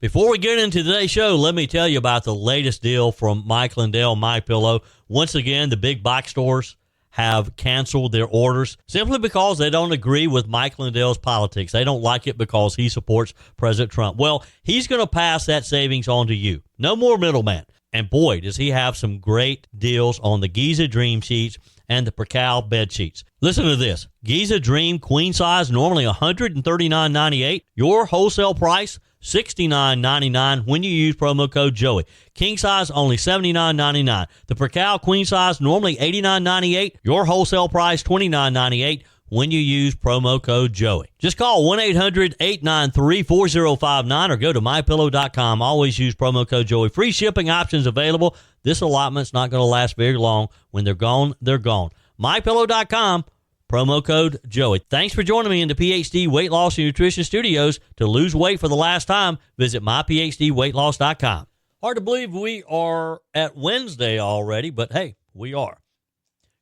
Before we get into today's show, let me tell you about the latest deal from Mike Lindell, MyPillow. Once again, the big box stores have canceled their orders simply because they don't agree with Mike Lindell's politics. They don't like it because he supports President Trump. Well, he's going to pass that savings on to you. No more middleman. And boy, does he have some great deals on the Giza Dream sheets and the Percal bed sheets. Listen to this. Giza Dream queen size, normally $139.98. Your wholesale price, $69.99 when you use promo code Joey. King size, only $79.99. The Percal queen size, normally $89.98. Your wholesale price, $29.98 when you use promo code Joey. Just call 1-800-893-4059 or go to MyPillow.com. Always use promo code Joey. Free shipping options available. This allotment's not going to last very long. When they're gone, they're gone. MyPillow.com, promo code Joey. Thanks for joining me in the PhD Weight Loss and Nutrition Studios. To lose weight for the last time, visit myphdweightloss.com. Hard to believe we are at Wednesday already, but hey, we are.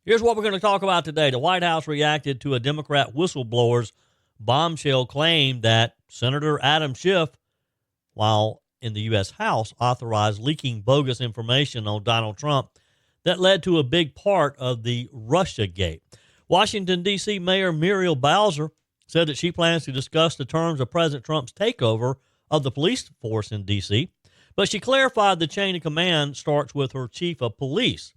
Here's what we're going to talk about today. The White House reacted to a Democrat whistleblower's bombshell claim that Senator Adam Schiff, while in the U.S. House, authorized leaking bogus information on Donald Trump that led to a big part of the Russiagate. Washington, D.C. Mayor Muriel Bowser said that she plans to discuss the terms of President Trump's takeover of the police force in D.C., but she clarified the chain of command starts with her chief of police.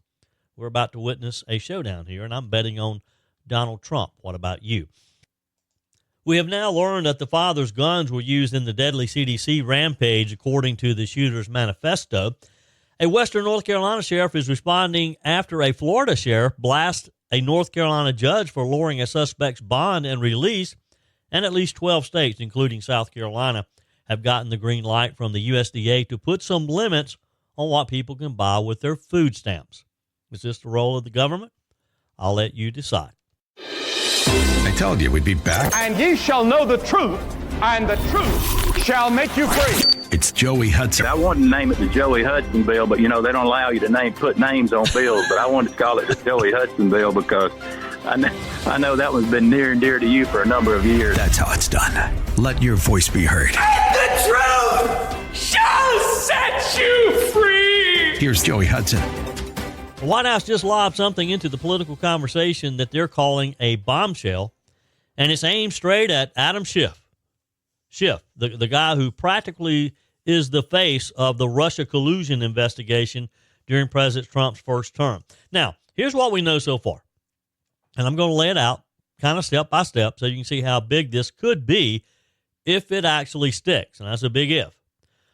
We're about to witness a showdown here, and I'm betting on Donald Trump. What about you? We have now learned that the father's guns were used in the deadly CDC rampage, according to the shooter's manifesto. A Western North Carolina sheriff is responding after a Florida sheriff blasts a North Carolina judge for lowering a suspect's bond and release, and at least 12 states, including South Carolina, have gotten the green light from the USDA to put some limits on what people can buy with their food stamps. Is this the role of the government? I'll let you decide. I told you we'd be back. And ye shall know the truth, and the truth shall make you free. It's Joey Hudson. I wanted to name it the Joey Hudson bill, but, they don't allow you to put names on bills. But I wanted to call it the Joey Hudson bill because I know that one's been near and dear to you for a number of years. That's how it's done. Let your voice be heard. And the truth shall set you free. Here's Joey Hudson. The White House just lobbed something into the political conversation that they're calling a bombshell, and it's aimed straight at Adam Schiff. Schiff, the guy who practically is the face of the Russia collusion investigation during President Trump's first term. Now, here's what we know so far, and I'm going to lay it out kind of step by step so you can see how big this could be if it actually sticks, and that's a big if.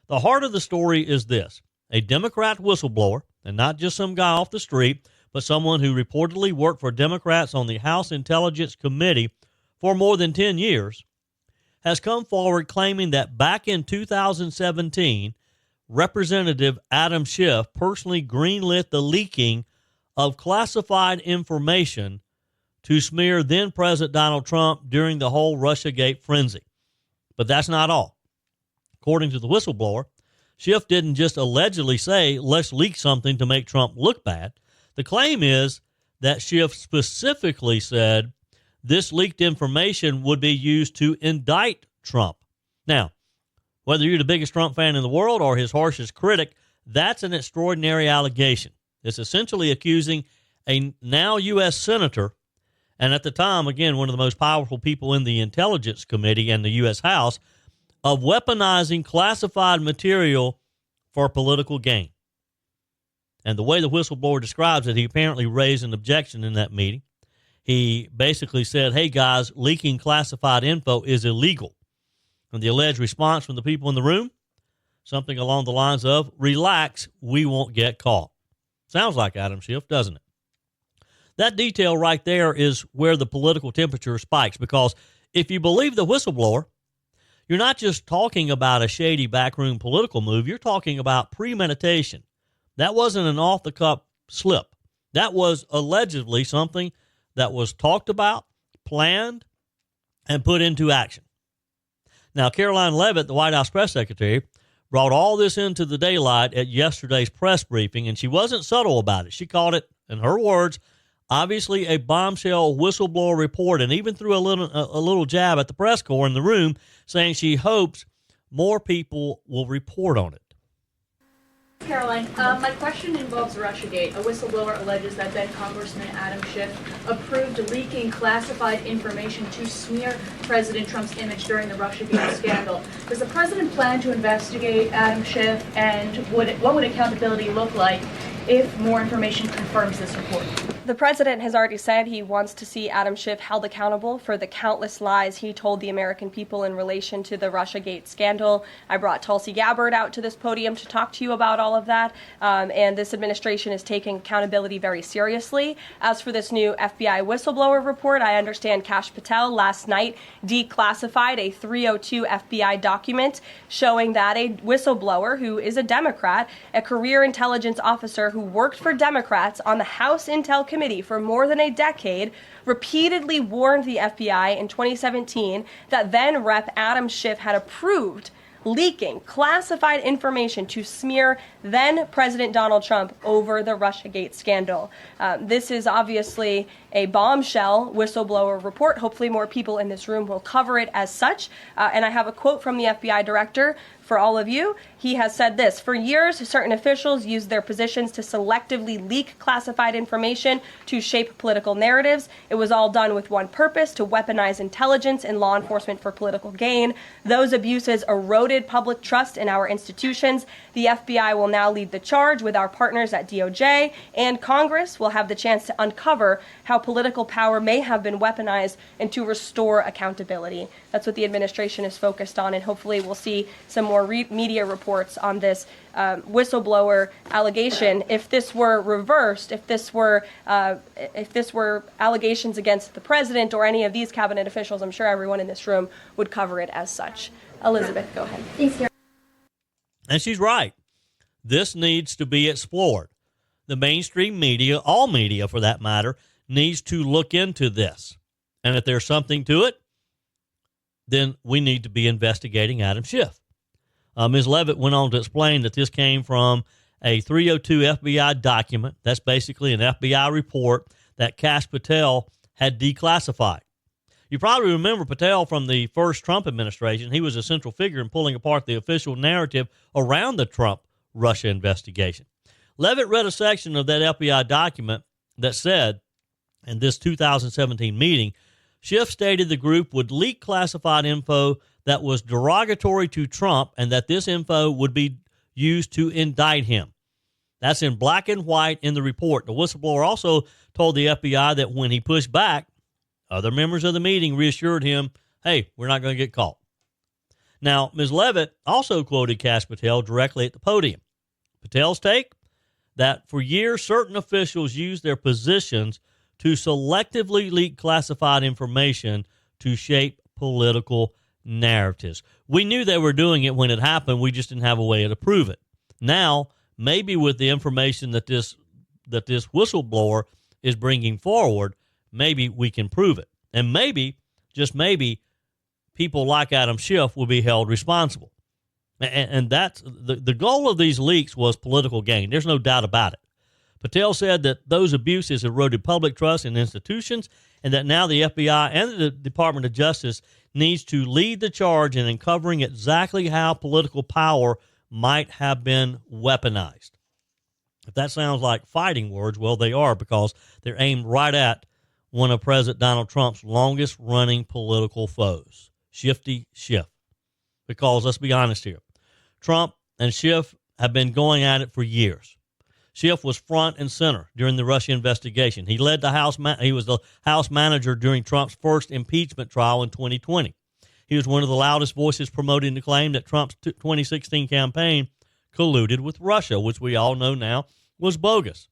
The heart of the story is this. A Democrat whistleblower, and not just some guy off the street, but someone who reportedly worked for Democrats on the House Intelligence Committee for more than 10 years, has come forward claiming that back in 2017, Representative Adam Schiff personally greenlit the leaking of classified information to smear then-President Donald Trump during the whole Russiagate frenzy. But that's not all. According to the whistleblower, Schiff didn't just allegedly say, let's leak something to make Trump look bad. The claim is that Schiff specifically said this leaked information would be used to indict Trump. Now, whether you're the biggest Trump fan in the world or his harshest critic, that's an extraordinary allegation. It's essentially accusing a now U.S. senator, and at the time, again, one of the most powerful people in the Intelligence Committee and the U.S. House, of weaponizing classified material for political gain. And the way the whistleblower describes it, he apparently raised an objection in that meeting. He basically said, hey, guys, leaking classified info is illegal. And the alleged response from the people in the room, something along the lines of, relax, we won't get caught. Sounds like Adam Schiff, doesn't it? That detail right there is where the political temperature spikes, because if you believe the whistleblower, you're not just talking about a shady backroom political move. You're talking about premeditation. That wasn't an off-the-cuff slip. That was allegedly something that was talked about, planned, and put into action. Now, Caroline Leavitt, the White House press secretary, brought all this into the daylight at yesterday's press briefing, and she wasn't subtle about it. She called it, in her words, obviously a bombshell whistleblower report, and even threw a little jab at the press corps in the room, saying she hopes more people will report on it. Caroline, my question involves Russiagate. A whistleblower alleges that then Congressman Adam Schiff approved leaking classified information to smear President Trump's image during the Russiagate scandal. Does the president plan to investigate Adam Schiff, and what would accountability look like if more information confirms this report? The president has already said he wants to see Adam Schiff held accountable for the countless lies he told the American people in relation to the Russiagate scandal. I brought Tulsi Gabbard out to this podium to talk to you about all of that, and this administration is taking accountability very seriously. As for this new FBI whistleblower report, I understand Kash Patel last night declassified a 302 FBI document showing that a whistleblower who is a Democrat, a career intelligence officer who worked for Democrats on the House Intel Committee for more than a decade, repeatedly warned the FBI in 2017 that then Rep. Adam Schiff had approved leaking classified information to smear then President Donald Trump over the Russiagate scandal. This is obviously a bombshell whistleblower report. Hopefully more people in this room will cover it as such. And I have a quote from the FBI director for all of you. He has said this: "For years, certain officials used their positions to selectively leak classified information to shape political narratives. It was all done with one purpose: to weaponize intelligence and law enforcement for political gain. Those abuses eroded public trust in our institutions. The FBI will now lead the charge with our partners at DOJ, and Congress will have the chance to uncover how political power may have been weaponized and to restore accountability." That's what the administration is focused on, and hopefully we'll see some more media reports on this whistleblower allegation. If this were reversed, if this were allegations against the president or any of these cabinet officials, I'm sure everyone in this room would cover it as such. Elizabeth, go ahead. Thanks, Caroline. And she's right. This needs to be explored. The mainstream media, all media for that matter, needs to look into this. And if there's something to it, then we need to be investigating Adam Schiff. Ms. Levitt went on to explain that this came from a 302 FBI document. That's basically an FBI report that Kash Patel had declassified. You probably remember Patel from the first Trump administration. He was a central figure in pulling apart the official narrative around the Trump-Russia investigation. Levitt read a section of that FBI document that said, in this 2017 meeting, Schiff stated the group would leak classified info that was derogatory to Trump and that this info would be used to indict him. That's in black and white in the report. The whistleblower also told the FBI that when he pushed back, other members of the meeting reassured him, hey, we're not going to get caught. Now, Ms. Levitt also quoted Kash Patel directly at the podium. Patel's take? That for years, certain officials used their positions to selectively leak classified information to shape political narratives. We knew they were doing it when it happened. We just didn't have a way to prove it. Now, maybe with the information that this whistleblower is bringing forward, maybe we can prove it. And maybe, just maybe, people like Adam Schiff will be held responsible. And that's the goal of these leaks was political gain. There's no doubt about it. Patel said that those abuses eroded public trust in institutions and that now the FBI and the Department of Justice needs to lead the charge in uncovering exactly how political power might have been weaponized. If that sounds like fighting words, well, they are, because they're aimed right at one of President Donald Trump's longest-running political foes, Shifty Schiff. Because let's be honest here, Trump and Schiff have been going at it for years. Schiff was front and center during the Russia investigation. He led the he was the House manager during Trump's first impeachment trial in 2020. He was one of the loudest voices promoting the claim that Trump's 2016 campaign colluded with Russia, which we all know now was bogus.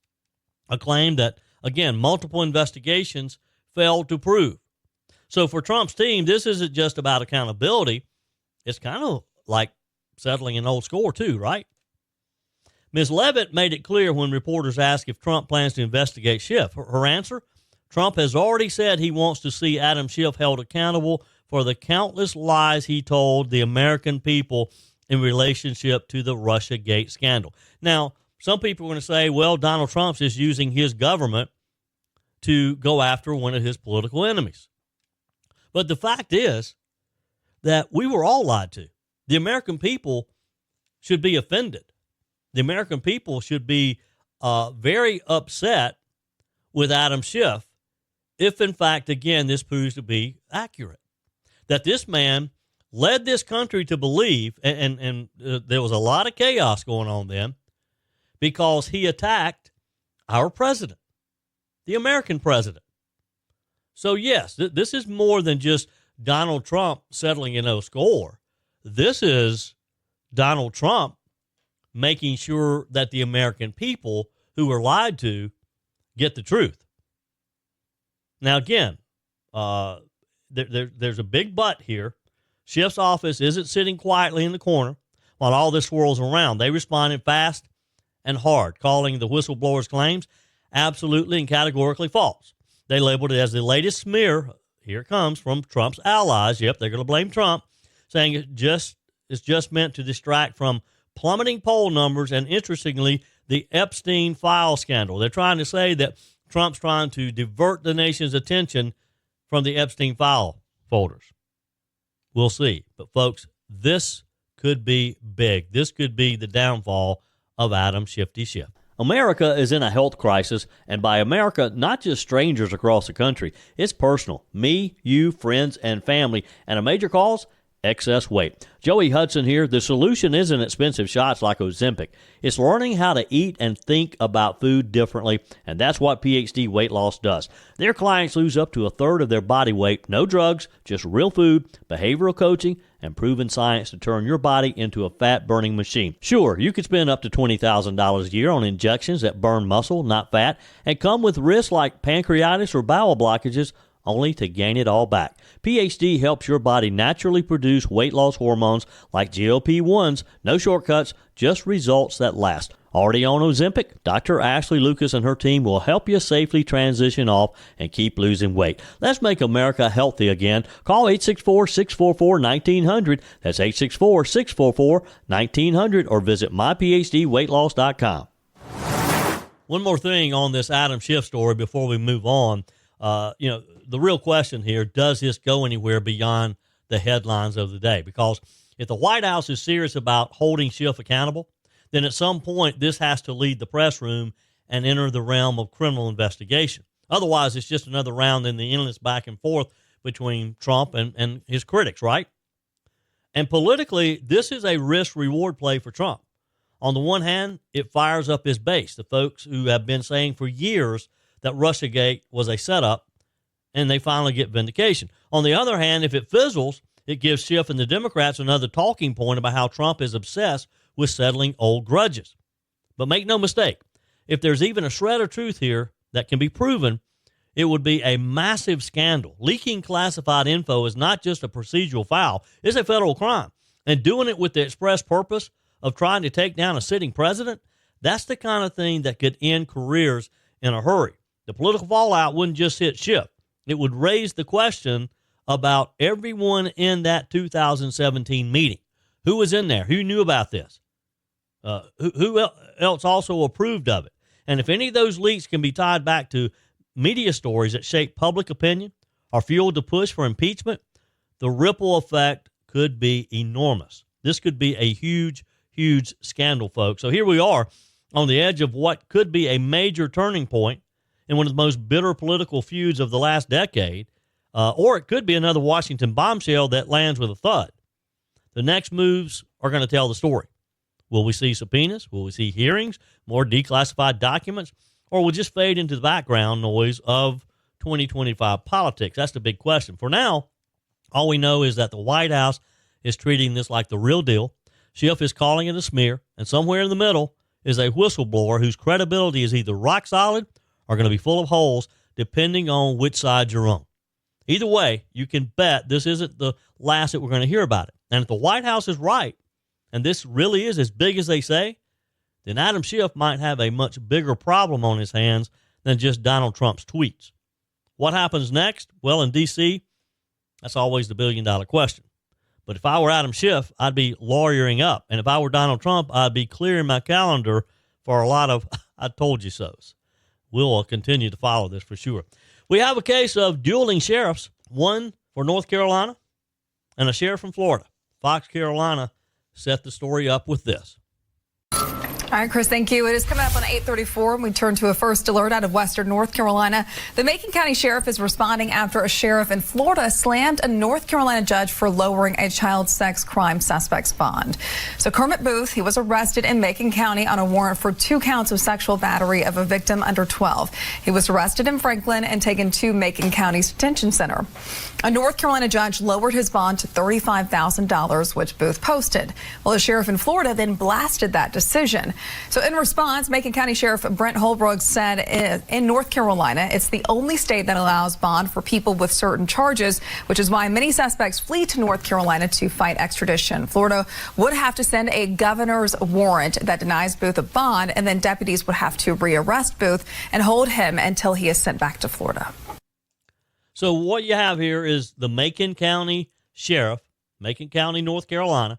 A claim that, again, multiple investigations failed to prove. So for Trump's team, this isn't just about accountability. It's kind of like settling an old score too, right? Ms. Levitt made it clear when reporters asked if Trump plans to investigate Schiff. Her answer, Trump has already said he wants to see Adam Schiff held accountable for the countless lies he told the American people in relationship to the Russiagate scandal. Now, some people are going to say, well, Donald Trump's just using his government to go after one of his political enemies. But the fact is that we were all lied to. The American people should be offended. The American people should be very upset with Adam Schiff if, in fact, again, this proves to be accurate. That this man led this country to believe, and there was a lot of chaos going on then, because he attacked our president, the American president. So, yes, this is more than just Donald Trump settling a no score. This is Donald Trump making sure that the American people who were lied to get the truth. Now, again, there's a big but here. Schiff's office isn't sitting quietly in the corner while all this swirls around. They responded fast and hard, calling the whistleblower's claims absolutely and categorically false. They labeled it as the latest smear, here it comes, from Trump's allies. Yep, they're going to blame Trump, saying it's just meant to distract from plummeting poll numbers and, interestingly, the Epstein file scandal. They're trying to say that Trump's trying to divert the nation's attention from the Epstein file folders. We'll see. But, folks, this could be big. This could be the downfall of Adam Shifty Schiff. America is in a health crisis, and by America, not just strangers across the country. It's personal. Me, you, friends, and family. And a major cause? Excess weight. Joey Hudson here. The solution isn't expensive shots like Ozempic. It's learning how to eat and think about food differently, and that's what PhD Weight Loss does. Their clients lose up to a third of their body weight. No drugs, just real food, behavioral coaching, and proven science to turn your body into a fat-burning machine. Sure, you could spend up to $20,000 a year on injections that burn muscle, not fat, and come with risks like pancreatitis or bowel blockages, only to gain it all back. PhD helps your body naturally produce weight loss hormones like GLP-1s. No shortcuts, just results that last. Already on Ozempic? Dr. Ashley Lucas and her team will help you safely transition off and keep losing weight. Let's make America healthy again. Call 864-644-1900. That's 864-644-1900 or visit myphdweightloss.com. One more thing on this Adam Schiff story before we move on. The real question here, does this go anywhere beyond the headlines of the day? Because if the White House is serious about holding Schiff accountable, then at some point this has to leave the press room and enter the realm of criminal investigation. Otherwise, it's just another round in the endless back and forth between Trump and his critics, right? And politically, this is a risk-reward play for Trump. On the one hand, it fires up his base, the folks who have been saying for years that Russiagate was a setup, and they finally get vindication. On the other hand, if it fizzles, it gives Schiff and the Democrats another talking point about how Trump is obsessed with settling old grudges. But make no mistake, if there's even a shred of truth here that can be proven, it would be a massive scandal. Leaking classified info is not just a procedural foul, it's a federal crime. And doing it with the express purpose of trying to take down a sitting president, that's the kind of thing that could end careers in a hurry. The political fallout wouldn't just hit Schiff. It would raise the question about everyone in that 2017 meeting. Who was in there? Who knew about this? Who else also approved of it? And if any of those leaks can be tied back to media stories that shape public opinion or fueled the push for impeachment, the ripple effect could be enormous. This could be a huge, huge scandal, folks. So here we are on the edge of what could be a major turning point in one of the most bitter political feuds of the last decade, or it could be another Washington bombshell that lands with a thud. The next moves are going to tell the story. Will we see subpoenas? Will we see hearings, more declassified documents, or will we just fade into the background noise of 2025 politics? That's the big question. For now, all we know is that the White House is treating this like the real deal. Schiff is calling it a smear, and somewhere in the middle is a whistleblower whose credibility is either rock solid are going to be full of holes, depending on which side you're on. Either way, you can bet this isn't the last that we're going to hear about it. And if the White House is right, and this really is as big as they say, then Adam Schiff might have a much bigger problem on his hands than just Donald Trump's tweets. What happens next? Well, in D.C., that's always the billion-dollar question. But if I were Adam Schiff, I'd be lawyering up. And if I were Donald Trump, I'd be clearing my calendar for a lot of I told you so's. We'll continue to follow this for sure. We have a case of dueling sheriffs, one for North Carolina and a sheriff from Florida. Fox, Carolina set the story up with this. All right, Chris, thank you. It is coming up on 8:34, and we turn to a first alert out of western North Carolina. The Macon County Sheriff is responding after a sheriff in Florida slammed a North Carolina judge for lowering a child sex crime suspect's bond. So Kermit Booth, he was arrested in Macon County on a warrant for 2 counts of sexual battery of a victim under 12. He was arrested in Franklin and taken to Macon County's detention center. A North Carolina judge lowered his bond to $35,000, which Booth posted. Well, the sheriff in Florida then blasted that decision. So in response, Macon County Sheriff Brent Holbrook said in North Carolina, it's the only state that allows bond for people with certain charges, which is why many suspects flee to North Carolina to fight extradition. Florida would have to send a governor's warrant that denies Booth a bond, and then deputies would have to rearrest Booth and hold him until he is sent back to Florida. So what you have here is the Macon County Sheriff, Macon County, North Carolina,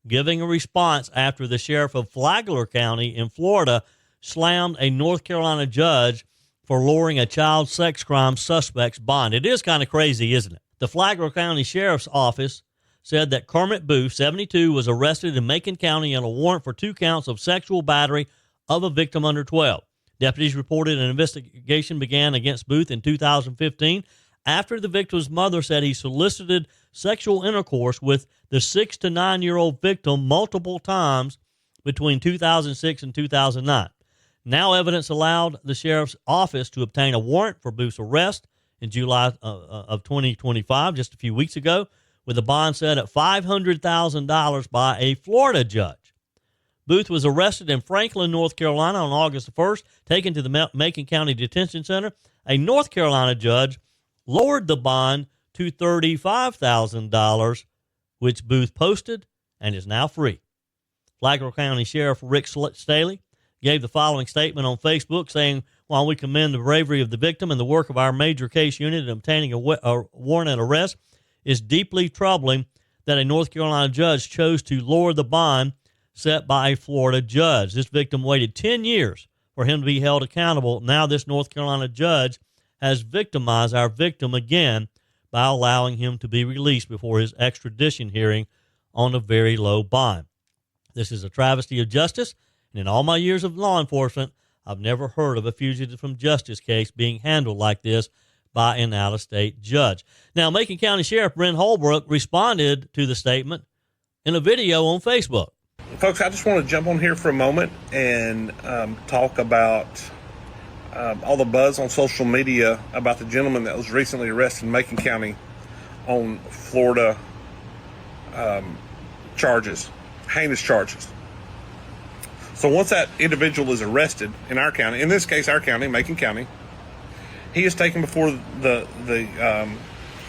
giving a response after the sheriff of Flagler County in Florida slammed a North Carolina judge for lowering a child sex crime suspect's bond. It is kind of crazy, isn't it? The Flagler County Sheriff's Office said that Kermit Booth, 72, was arrested in Macon County on a warrant for 2 counts of sexual battery of a victim under 12. Deputies reported an investigation began against Booth in 2015 after the victim's mother said he solicited sexual intercourse with the 6 to 9-year-old victim multiple times between 2006 and 2009. Now evidence allowed the sheriff's office to obtain a warrant for Booth's arrest in July of 2025, just a few weeks ago, with a bond set at $500,000 by a Florida judge. Booth was arrested in Franklin, North Carolina on August 1st, taken to the Macon County Detention Center. A North Carolina judge lowered the bond to $35,000, which Booth posted and is now free. Flagler County Sheriff Rick Staley gave the following statement on Facebook saying, while we commend the bravery of the victim and the work of our major case unit in obtaining a warrant and arrest, it's deeply troubling that a North Carolina judge chose to lower the bond set by a Florida judge. This victim waited 10 years for him to be held accountable. Now this North Carolina judge has victimized our victim again by allowing him to be released before his extradition hearing on a very low bond. This is a travesty of justice, and in all my years of law enforcement, I've never heard of a fugitive from justice case being handled like this by an out-of-state judge. Now, Macon County Sheriff Brent Holbrook responded to the statement in a video on Facebook. Folks, I just want to jump on here for a moment and talk about all the buzz on social media about the gentleman that was recently arrested in Macon County on Florida charges, heinous charges. So once that individual is arrested in our county, in this case our county, Macon County, he is taken before the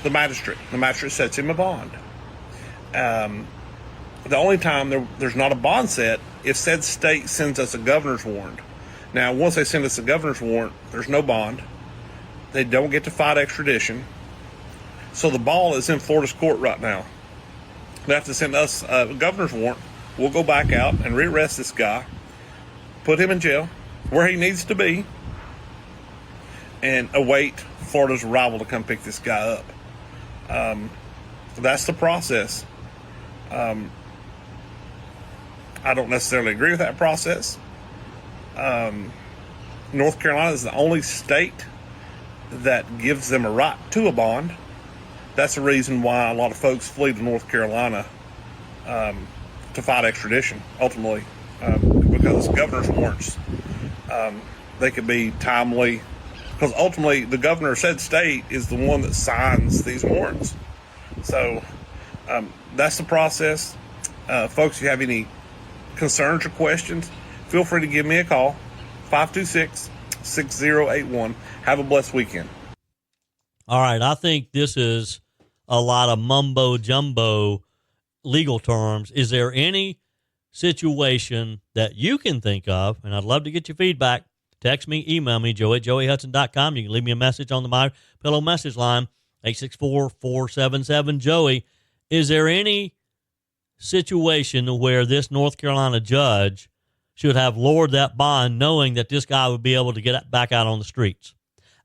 magistrate. The magistrate sets him a bond. The only time there's not a bond set if said state sends us a governor's warrant. Now, once they send us a governor's warrant, there's no bond. They don't get to fight extradition. So the ball is in Florida's court right now. They have to send us a governor's warrant. We'll go back out and rearrest this guy, put him in jail where he needs to be, and await Florida's arrival to come pick this guy up. That's the process. I don't necessarily agree with that process. North Carolina is the only state that gives them a right to a bond. That's the reason why a lot of folks flee to North Carolina to fight extradition, ultimately, because governor's warrants, they could be timely, because ultimately the governor said state is the one that signs these warrants. So that's the process. Folks, if you have any concerns or questions, feel free to give me a call, 526-6081. Have a blessed weekend. All right, I think this is a lot of mumbo-jumbo legal terms. Is there any situation that you can think of, and I'd love to get your feedback, text me, email me, joe@joeyhudson.com. You can leave me a message on the My Pillow message line, 864-477-JOEY. Is there any situation where this North Carolina judge should have lowered that bond knowing that this guy would be able to get back out on the streets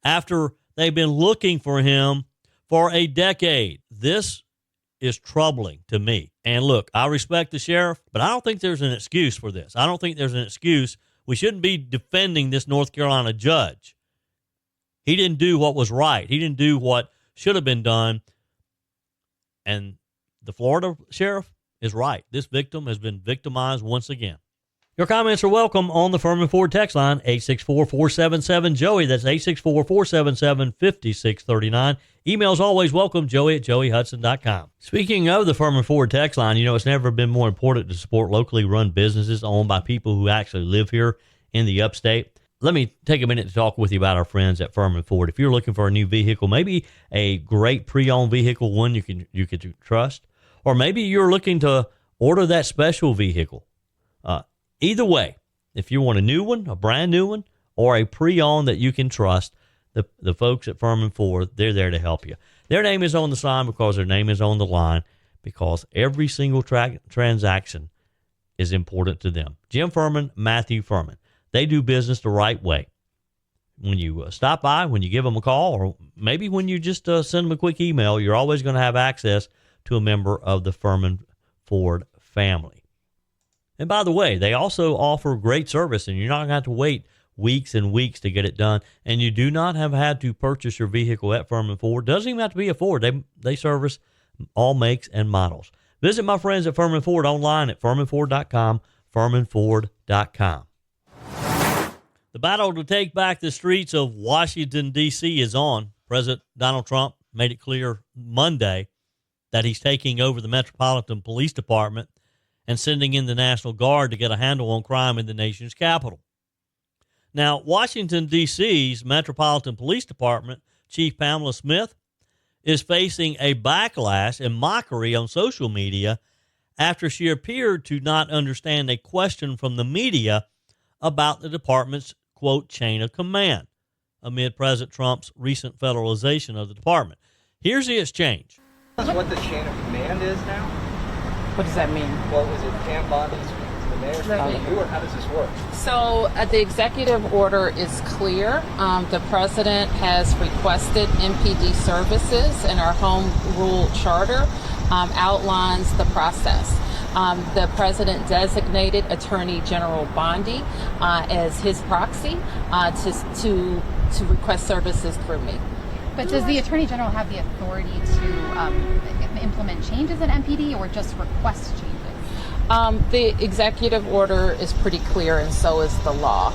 after they've been looking for him for a decade? This is troubling to me. And look, I respect the sheriff, but I don't think there's an excuse for this. I don't think there's an excuse. We shouldn't be defending this North Carolina judge. He didn't do what was right. He didn't do what should have been done. And the Florida sheriff is right. This victim has been victimized once again. Your comments are welcome on the Firmin Ford text line, 864-477-JOEY. That's 864-477-5639. Emails always welcome, joey@joeyhudson.com. Speaking of the Firmin Ford text line, it's never been more important to support locally run businesses owned by people who actually live here in the upstate. Let me take a minute to talk with you about our friends at Firmin Ford. If you're looking for a new vehicle, maybe a great pre-owned vehicle, one you can trust, or maybe you're looking to order that special vehicle. Either way, if you want a new one, a brand new one, or a pre-owned that you can trust, the folks at Firmin Ford, they're there to help you. Their name is on the sign because their name is on the line, because every single transaction is important to them. Jim Firmin, Matthew Firmin. They do business the right way. When you stop by, when you give them a call, or maybe when you just send them a quick email, you're always going to have access to a member of the Firmin Ford family. And by the way, they also offer great service, and you're not going to have to wait weeks and weeks to get it done. And you do not have had to purchase your vehicle at Firmin Ford. Doesn't even have to be a Ford. They service all makes and models. Visit my friends at Firmin Ford online at firminford.com, firminford.com. The battle to take back the streets of Washington, D.C. is on. President Donald Trump made it clear Monday that he's taking over the Metropolitan Police Department and sending in the National Guard to get a handle on crime in the nation's capital. Now, Washington, D.C.'s Metropolitan Police Department Chief Pamela Smith is facing a backlash and mockery on social media after she appeared to not understand a question from the media about the department's, quote, chain of command amid President Trump's recent federalization of the department. Here's the exchange. What the chain of command is now? What does that mean? Well, was it Pam Bondi's the mayor's calling you, or how does this work? So the executive order is clear. The president has requested MPD services, and our home rule charter outlines the process. The president designated Attorney General Bondi as his proxy to request services through me. But does the Attorney General have the authority to implement changes in MPD or just request changes? The executive order is pretty clear, and so is the law.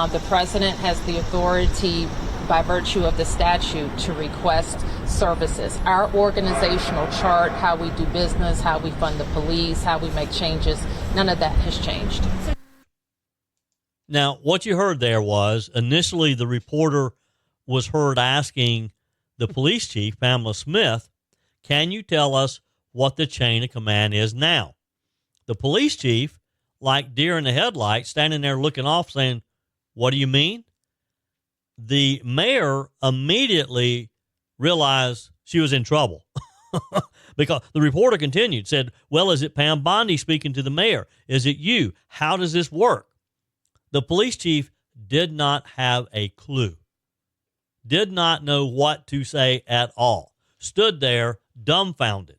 The president has the authority by virtue of the statute to request services. Our organizational chart, how we do business, how we fund the police, how we make changes, none of that has changed. Now, what you heard there was initially the reporter was heard asking the police chief, Pamela Smith, can you tell us what the chain of command is now? The police chief, like deer in the headlights, standing there looking off saying, what do you mean? The mayor immediately realized she was in trouble because the reporter continued, said, well, is it Pam Bondi speaking to the mayor? Is it you? How does this work? The police chief did not have a clue, did not know what to say at all, stood there dumbfounded.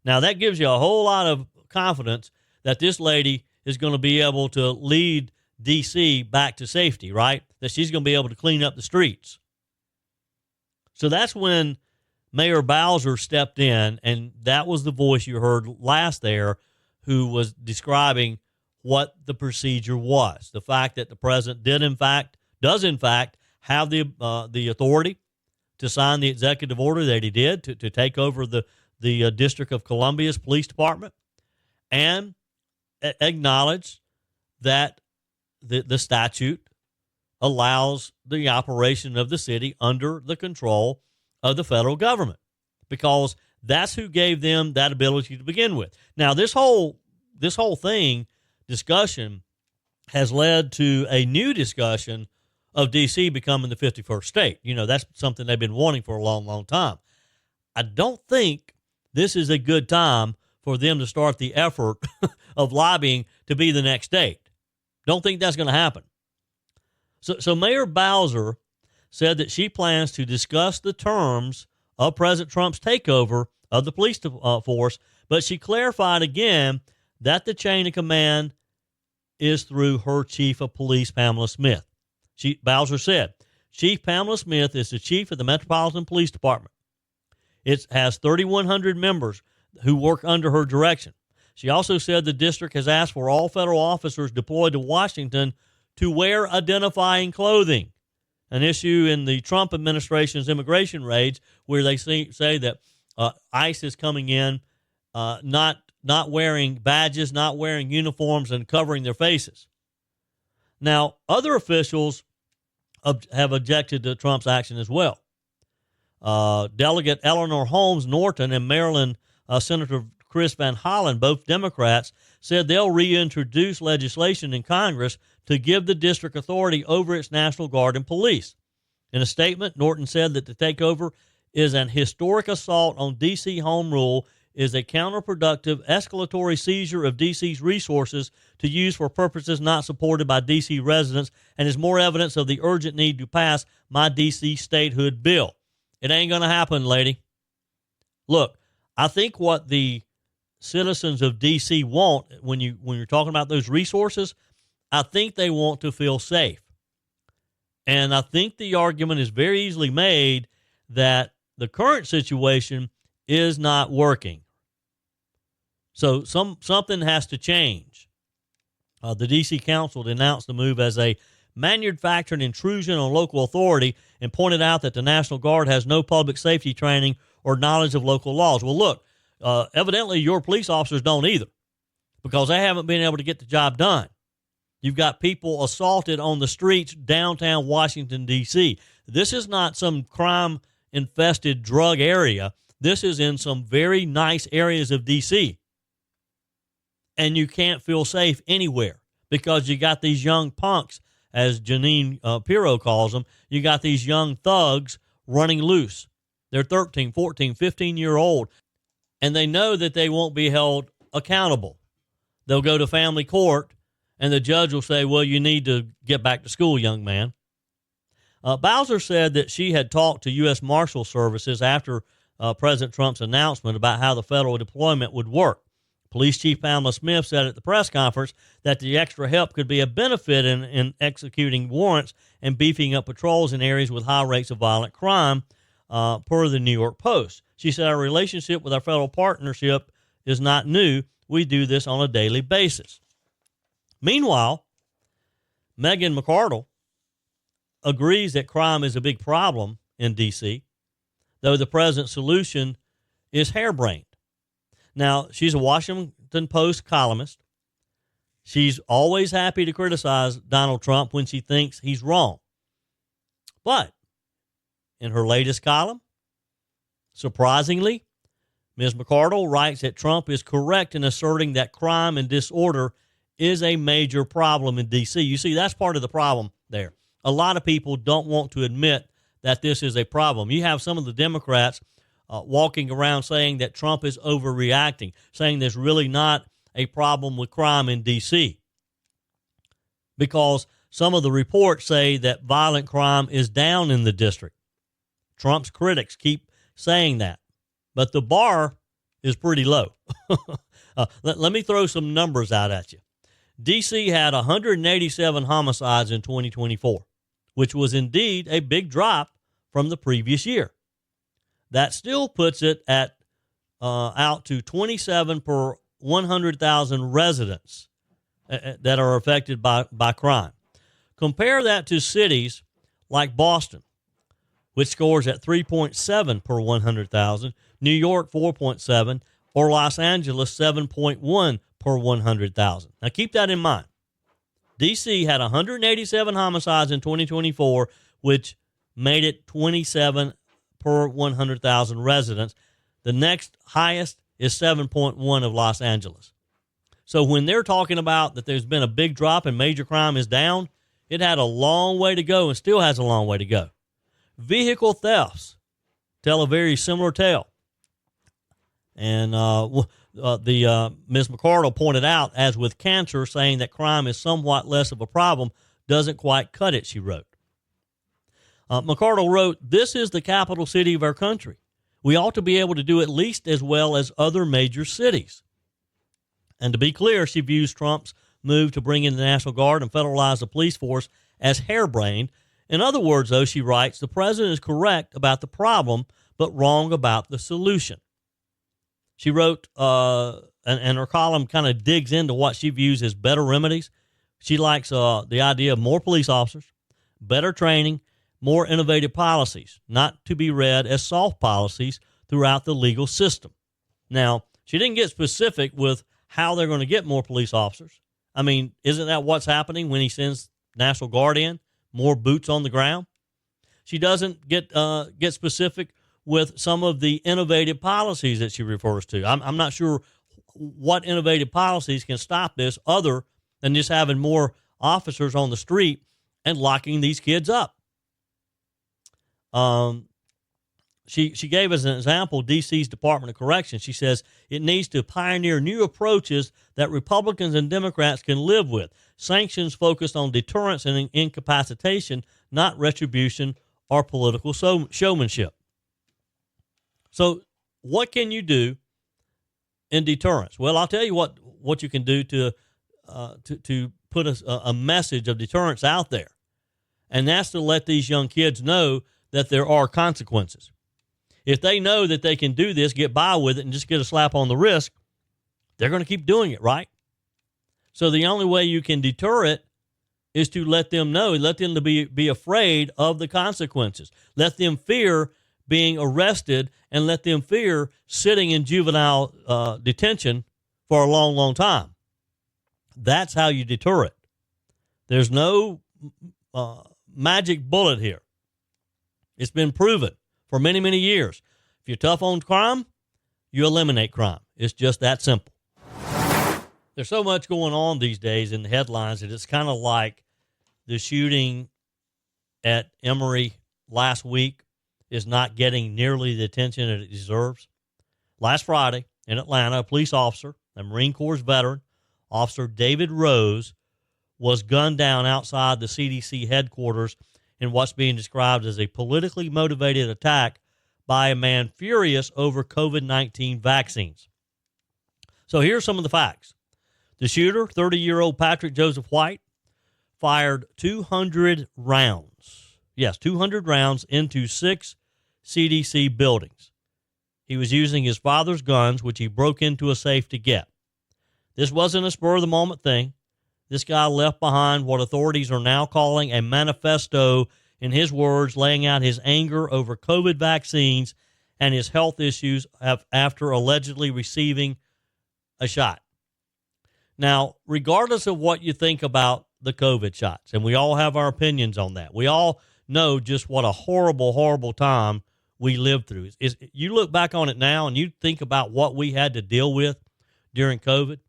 Now, that gives you a whole lot of confidence that this lady is going to be able to lead D.C. back to safety, right? That she's going to be able to clean up the streets. So that's when Mayor Bowser stepped in, and that was the voice you heard last there who was describing what the procedure was. The fact that the president does in fact have the authority to sign the executive order that he did to take over the District of Columbia's police department, and acknowledge that the statute allows the operation of the city under the control of the federal government, because that's who gave them that ability to begin with. Now, this whole discussion has led to a new discussion of D.C. becoming the 51st state. You know, that's something they've been wanting for a long, long time. I don't think this is a good time for them to start the effort of lobbying to be the next state. Don't think that's going to happen. So Mayor Bowser said that she plans to discuss the terms of President Trump's takeover of the police force, but she clarified again that the chain of command is through her chief of police, Pamela Smith. Bowser said, Chief Pamela Smith is the chief of the Metropolitan Police Department. It has 3,100 members who work under her direction. She also said the district has asked for all federal officers deployed to Washington to wear identifying clothing, an issue in the Trump administration's immigration raids where they say that ICE is coming in not wearing badges, not wearing uniforms, and covering their faces. Now, other officials have objected to Trump's action as well. Delegate Eleanor Holmes Norton and Maryland Senator Chris Van Hollen, both Democrats, said they'll reintroduce legislation in Congress to give the district authority over its National Guard and police. In a statement, Norton said that the takeover is an historic assault on D.C. home rule, is a counterproductive, escalatory seizure of D.C.'s resources to use for purposes not supported by D.C. residents, and is more evidence of the urgent need to pass my D.C. statehood bill. It ain't going to happen, lady. Look, I think what the citizens of D.C. want when you're talking about those resources, I think they want to feel safe. And I think the argument is very easily made that the current situation is not working. So something has to change. The D.C. Council denounced the move as a manufactured intrusion on local authority and pointed out that the National Guard has no public safety training or knowledge of local laws. Well, look, evidently your police officers don't either, because they haven't been able to get the job done. You've got people assaulted on the streets downtown Washington, D.C. This is not some crime-infested drug area. This is in some very nice areas of D.C. And you can't feel safe anywhere because you got these young punks, as Janine Pirro calls them. You got these young thugs running loose. They're 13, 14, 15-year-old, and they know that they won't be held accountable. They'll go to family court, and the judge will say, well, you need to get back to school, young man. Bowser said that she had talked to U.S. Marshal Services after President Trump's announcement about how the federal deployment would work. Police Chief Pamela Smith said at the press conference that the extra help could be a benefit in executing warrants and beefing up patrols in areas with high rates of violent crime, per the New York Post. She said, our relationship with our federal partnership is not new. We do this on a daily basis. Meanwhile, Megan McArdle agrees that crime is a big problem in D.C., though the president's solution is harebrained. Now, she's a Washington Post columnist. She's always happy to criticize Donald Trump when she thinks he's wrong. But in her latest column, surprisingly, Ms. McArdle writes that Trump is correct in asserting that crime and disorder is a major problem in D.C. You see, that's part of the problem there. A lot of people don't want to admit that this is a problem. You have some of the Democrats walking around saying that Trump is overreacting, saying there's really not a problem with crime in D.C. because some of the reports say that violent crime is down in the district. Trump's critics keep saying that, but the bar is pretty low. Let me throw some numbers out at you. D.C. had 187 homicides in 2024, which was indeed a big drop from the previous year. That still puts it at out to 27 per 100,000 residents that are affected by crime. Compare that to cities like Boston, which scores at 3.7 per 100,000, New York 4.7, or Los Angeles 7.1 per 100,000. Now keep that in mind. D.C. had 187 homicides in 2024, which made it 27 per 100,000 residents. The next highest is 7.1 of Los Angeles. So when they're talking about that there's been a big drop and major crime is down, it had a long way to go and still has a long way to go. Vehicle thefts tell a very similar tale. And Ms. McArdle pointed out, as with cancer, saying that crime is somewhat less of a problem doesn't quite cut it, she wrote. McArdle wrote, this is the capital city of our country. We ought to be able to do at least as well as other major cities. And to be clear, she views Trump's move to bring in the National Guard and federalize the police force as harebrained. In other words, though, she writes, the president is correct about the problem, but wrong about the solution. She wrote, and her column kind of digs into what she views as better remedies. She likes the idea of more police officers, better training, more innovative policies, not to be read as soft policies throughout the legal system. Now, she didn't get specific with how they're going to get more police officers. I mean, isn't that what's happening when he sends National Guard in? More boots on the ground? She doesn't get specific with some of the innovative policies that she refers to. I'm not sure what innovative policies can stop this other than just having more officers on the street and locking these kids up. She gave us an example, D.C.'s Department of Corrections. She says it needs to pioneer new approaches that Republicans and Democrats can live with. Sanctions focused on deterrence and incapacitation, not retribution or political showmanship. So what can you do in deterrence? Well, I'll tell you what you can do to put a message of deterrence out there. And that's to let these young kids know that there are consequences. If they know that they can do this, get by with it, and just get a slap on the wrist, they're going to keep doing it, right? So the only way you can deter it is to let them know, let them to be afraid of the consequences. Let them fear being arrested, and let them fear sitting in juvenile detention for a long, long time. That's how you deter it. There's no magic bullet here. It's been proven for many, many years. If you're tough on crime, you eliminate crime. It's just that simple. There's so much going on these days in the headlines that it's kind of like the shooting at Emory last week is not getting nearly the attention that it deserves. Last Friday in Atlanta, a police officer, a Marine Corps veteran, Officer David Rose, was gunned down outside the CDC headquarters in what's being described as a politically motivated attack by a man furious over COVID-19 vaccines. So here's some of the facts. The shooter, 30-year-old Patrick Joseph White, fired 200 rounds. Yes, 200 rounds into 6 CDC buildings. He was using his father's guns, which he broke into a safe to get. This wasn't a spur-of-the-moment thing. This guy left behind what authorities are now calling a manifesto, in his words, laying out his anger over COVID vaccines and his health issues after allegedly receiving a shot. Now, regardless of what you think about the COVID shots, and we all have our opinions on that, we all know just what a horrible, horrible time we lived through. You look back on it now and you think about what we had to deal with during COVID,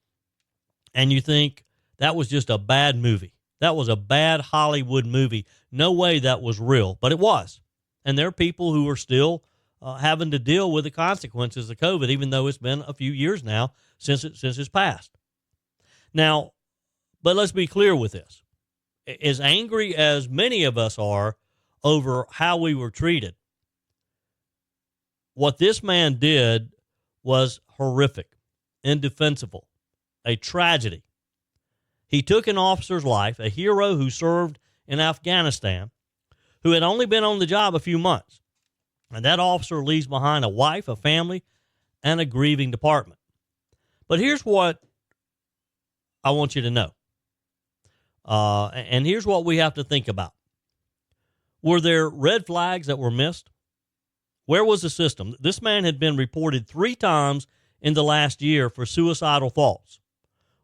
and you think, that was just a bad movie. That was a bad Hollywood movie. No way that was real, but it was. And there are people who are still having to deal with the consequences of COVID, even though it's been a few years now since it's passed. Now, but let's be clear with this. As angry as many of us are over how we were treated, what this man did was horrific, indefensible, a tragedy. He took an officer's life, a hero who served in Afghanistan, who had only been on the job a few months. And that officer leaves behind a wife, a family, and a grieving department. But here's what I want you to know. And here's what we have to think about. Were there red flags that were missed? Where was the system? This man had been reported 3 times in the last year for suicidal thoughts.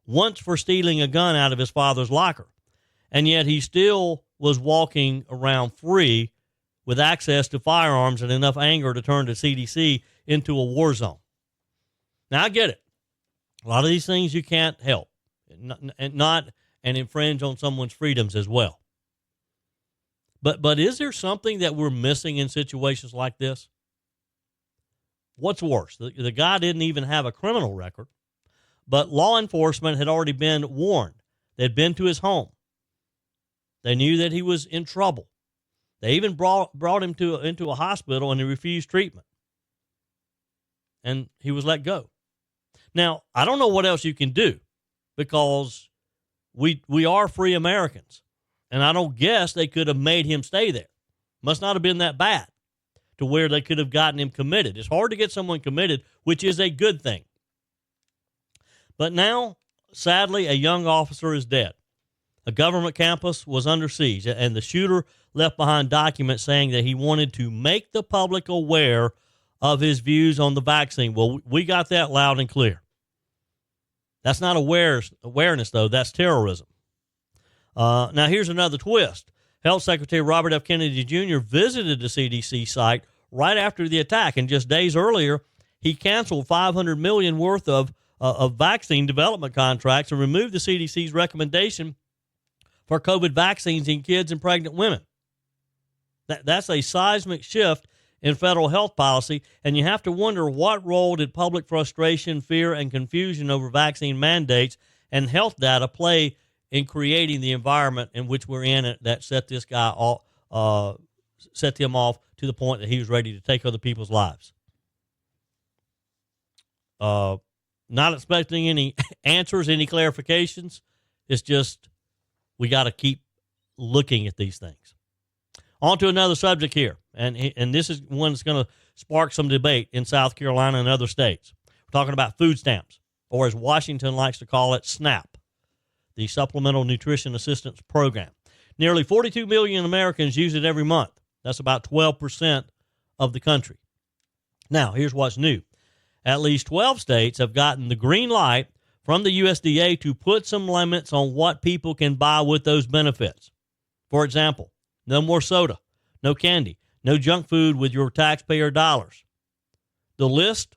Once for stealing a gun out of his father's locker. And yet he still was walking around free with access to firearms and enough anger to turn the CDC into a war zone. Now, I get it. A lot of these things you can't help and infringe on someone's freedoms as well. But is there something that we're missing in situations like this? What's worse? The guy didn't even have a criminal record. But law enforcement had already been warned. They'd been to his home. They knew that he was in trouble. They even brought him into a hospital, and he refused treatment. and he was let go. Now, I don't know what else you can do because we are free Americans, and I don't guess they could have made him stay there. Must not have been that bad to where they could have gotten him committed. It's hard to get someone committed, which is a good thing. But now, sadly, a young officer is dead. A government campus was under siege, and the shooter left behind documents saying that he wanted to make the public aware of his views on the vaccine. Well, we got that loud and clear. That's not awareness, though. That's terrorism. Now, here's another twist. Health Secretary Robert F. Kennedy Jr. visited the CDC site right after the attack, and just days earlier, he canceled $500 million worth of vaccine development contracts and removed the CDC's recommendation for COVID vaccines in kids and pregnant women. That's a seismic shift in federal health policy, and you have to wonder what role did public frustration, fear, and confusion over vaccine mandates and health data play in creating the environment in which we're in that set this guy off, set him off to the point that he was ready to take other people's lives. Not expecting any answers, any clarifications. It's just we got to keep looking at these things. On to another subject here, and this is one that's going to spark some debate in South Carolina and other states. We're talking about food stamps, or as Washington likes to call it, SNAP, the Supplemental Nutrition Assistance Program. Nearly 42 million Americans use it every month. That's about 12% of the country. Now, here's what's new. At least 12 states have gotten the green light from the USDA to put some limits on what people can buy with those benefits. For example, no more soda, no candy, no junk food with your taxpayer dollars. The list,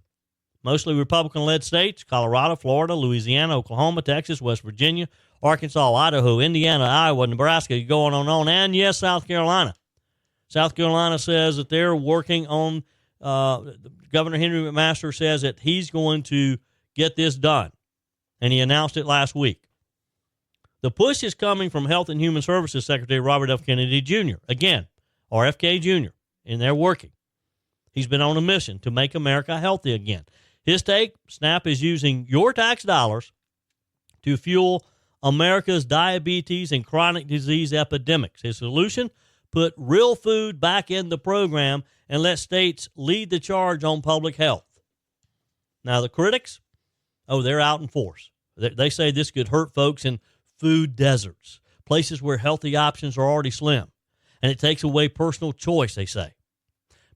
mostly Republican-led states, Colorado, Florida, Louisiana, Oklahoma, Texas, West Virginia, Arkansas, Idaho, Indiana, Iowa, Nebraska, going on, and yes, South Carolina. South Carolina says that they're working on, Governor Henry McMaster says that he's going to get this done, and he announced it last week. The push is coming from Health and Human Services Secretary Robert F. Kennedy Jr., again, RFK Jr., and they're working. He's been on a mission to make America healthy again. His take, SNAP is using your tax dollars to fuel America's diabetes and chronic disease epidemics. His solution, put real food back in the program and let states lead the charge on public health. Now, the critics, they're out in force. They say this could hurt folks in food deserts, places where healthy options are already slim, and it takes away personal choice, they say.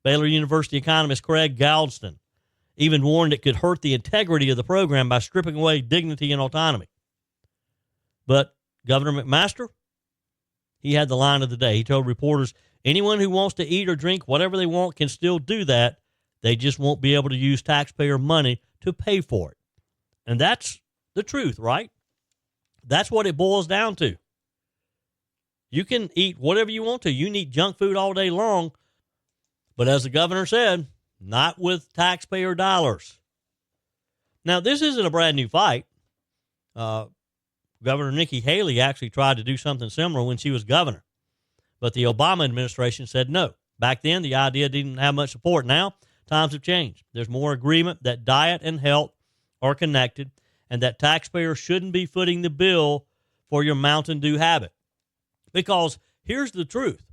Baylor University economist Craig Galdston even warned it could hurt the integrity of the program by stripping away dignity and autonomy. But Governor McMaster, he had the line of the day. He told reporters, anyone who wants to eat or drink whatever they want can still do that. They just won't be able to use taxpayer money to pay for it. And that's the truth, right? That's what it boils down to. You can eat whatever you want to. You can eat junk food all day long. But as the governor said, not with taxpayer dollars. Now, this isn't a brand new fight. Governor Nikki Haley actually tried to do something similar when she was governor. But the Obama administration said no. Back then, the idea didn't have much support. Now, times have changed. There's more agreement that diet and health are connected and that taxpayers shouldn't be footing the bill for your Mountain Dew habit. Because here's the truth.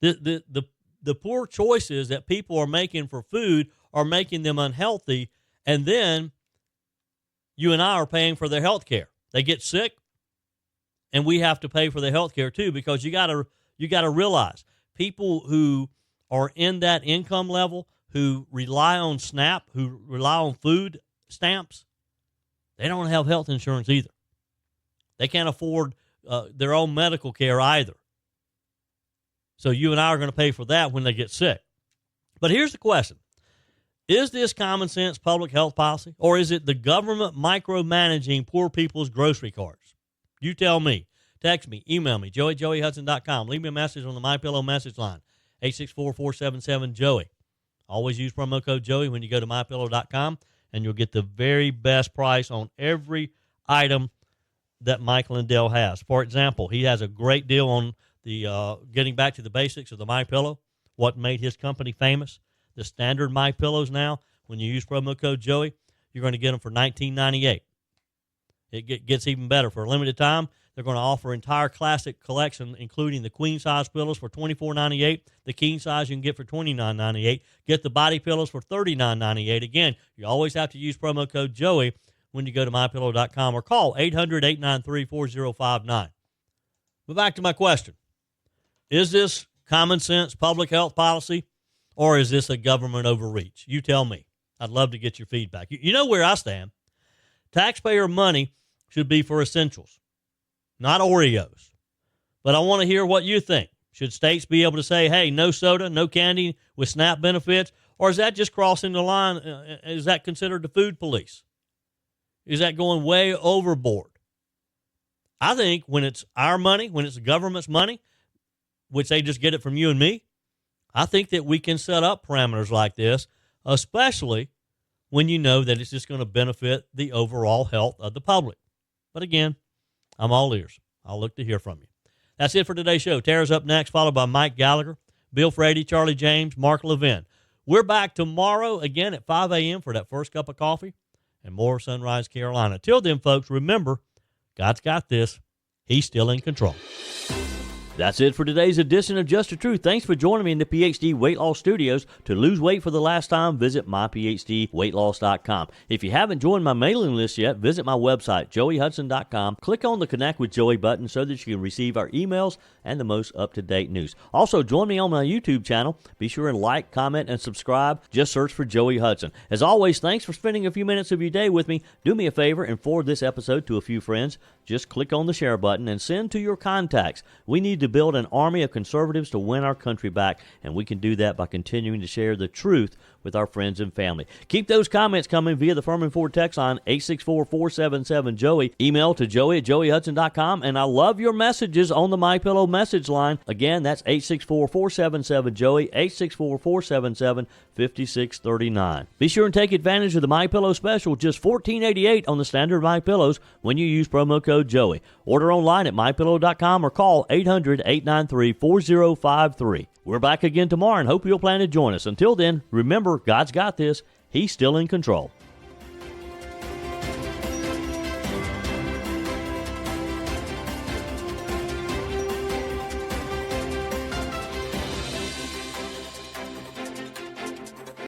The poor choices that people are making for food are making them unhealthy, and then you and I are paying for their health care. They get sick, and we have to pay for their health care too, because you gotta realize people who are in that income level, who rely on SNAP, who rely on food stamps, they don't have health insurance either. They can't afford their own medical care either. So you and I are going to pay for that when they get sick. But here's the question. Is this common sense public health policy, or is it the government micromanaging poor people's grocery carts? You tell me. Text me, email me, joey@joeyhudson.com. Leave me a message on the MyPillow message line, 864-477-JOEY. Always use promo code Joey when you go to MyPillow.com, and you'll get the very best price on every item that Mike Lindell has. For example, he has a great deal on the getting back to the basics of the MyPillow, what made his company famous. The standard MyPillows now, When you use promo code Joey, you're going to get them for $19.98. It gets even better. For a limited time, they're going to offer entire classic collection, including the queen size pillows for $24.98. The king size you can get for $29.98. Get the body pillows for $39.98. Again, you always have to use promo code Joey when you go to mypillow.com or call 800-893-4059. But back to my question. Is this common sense public health policy, or is this a government overreach? You tell me. I'd love to get your feedback. You know where I stand. Taxpayer money should be for essentials, not Oreos. But I want to hear what you think. Should states be able to say, hey, no soda, no candy with SNAP benefits? Or is that just crossing the line? Is that considered the food police? Is that going way overboard? I think when it's our money, when it's the government's money, which they just get it from you and me, I think that we can set up parameters like this, especially when you know that it's just going to benefit the overall health of the public. But again, I'm all ears. I'll look to hear from you. That's it for today's show. Tara's up next, followed by Mike Gallagher, Bill Frady, Charlie James, Mark Levin. We're back tomorrow again at 5 a.m. for that first cup of coffee and more Sunrise Carolina. Till then, folks, remember, God's got this. He's still in control. That's it for today's edition of Just the Truth. Thanks for joining me in the PhD Weight Loss Studios. To lose weight for the last time, visit myphdweightloss.com. If you haven't joined my mailing list yet, visit my website, joeyhudson.com. Click on the Connect with Joey button so that you can receive our emails and the most up-to-date news. Also, join me on my YouTube channel. Be sure and like, comment, and subscribe. Just search for Joey Hudson. As always, thanks for spending a few minutes of your day with me. Do me a favor and forward this episode to a few friends. Just click on the share button and send to your contacts. We need to build an army of conservatives to win our country back, and we can do that by continuing to share the truth with our friends and family. Keep those comments coming via the Firmin Ford text line 864-477-JOEY. Email to joey@joeyhudson.com, and I love your messages on the MyPillow message line. Again, that's 864-477-JOEY, 864-477-5639. Be sure and take advantage of the MyPillow special, just $14.88 on the standard MyPillows when you use promo code Joey. Order online at mypillow.com or call 800-893-4053. We're back again tomorrow and hope you'll plan to join us. Until then, remember, God's got this. He's still in control.